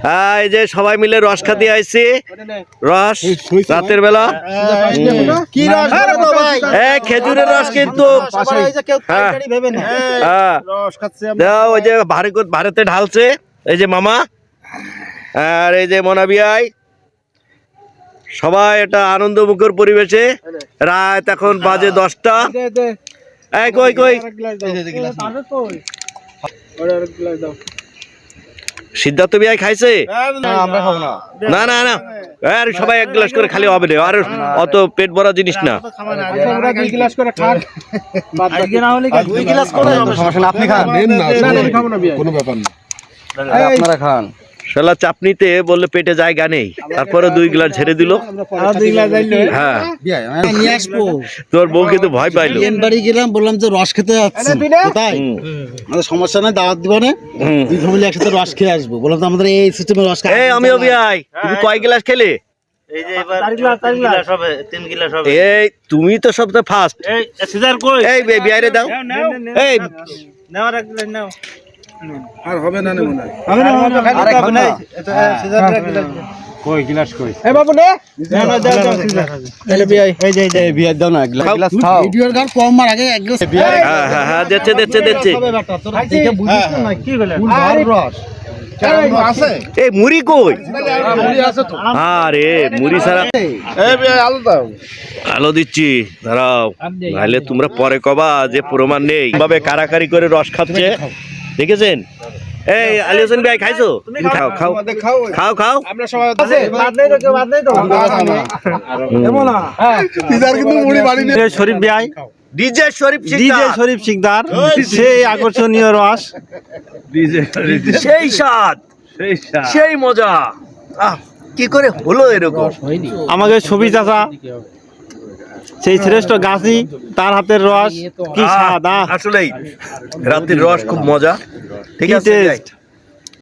এই যে সবাই মিলে রস খাতে আইছি, রস রাতের বেলা। কি রস ভাই? খেজুরের রস কিন্তু দাও। ওই যে ভারতে ঢালছে এই যে মামা আর এই যে মনাবিয়াই, সবাই এটা আনন্দমুখর পরিবেশে। রাত এখন বাজে 10টা। কই কই সিদ্ধার্থ বিয়াই খাইছে? না না না, আর সবাই এক গ্লাস করে খালি হবে না, আর অত পেট ভরা জিনিস না। আপনারা খান। শালা চাপনিতে বললে পেটে জায়গা নেই, তারপরে 2 গ্লাস ঝেড়ে দিল। হ্যাঁ, তোর বউ কিন্তু ভয় পাইলো। বাড়ি গেলাম, বললাম যে রস খেতে যাচ্ছি, কোথায় সমস্যা নাই, দাওয়াত দিব না, দুই ফ্যামিলি একসাথে রস খেয়ে আসবো। বললাম তো আমাদের এই সিস্টেমে রস খাই। আমিও বিয়াই, তুমি কয় গ্লাস খেলে? এই তুমি তো সবচেয়ে ফার্স্ট। এই বিয়াই রে দাও। এই আর হবে না মনে হয়। কই গ্লাস কই? এ বাবু নে, এই বিয়াই, এই বিয়াই দাও না, গ্লাস খাও। ভিডিওর গাল কম মার, আগে এক গ্লাস। হ্যাঁ দিচ্ছে। দেখে বুঝিস না কি বলে? আর রস আছে। এই মুড়ি কই? মুড়ি আছে তো। আরে মুড়ি ছাড়া। এই বিয়াই আলু দাও। আলো দিচ্ছি, দাঁড়াও, নাহলে তোমরা পরে কবা যে প্রমাণ নেই। ভাবে কারাকারি করে রস খাচ্ছে, দেখেছেন? এই আলী হোসেন ভাই খাইছো? খাও খাও খাও খাও। আমরা সবাই আছে, বাদ নেই তো, কেউ বাদ নেই তো। এমন না, হ্যাঁ সিজার কিন্তু মুড়ি বাড়ি নিয়ে। শরীফ ভাই, ডিজে শরীফ শিকদার, সেই আকর্ষণীয় রস, সেই স্বাদ, সেই মজা। কি করে হলো এরকম? আমাকে ছবি চাচা, সেই শ্রেষ্ঠ গাছি, তার হাতের রস কি স্বাদ। আসলেই রাতের রস খুব মজা। ঠিক আছে।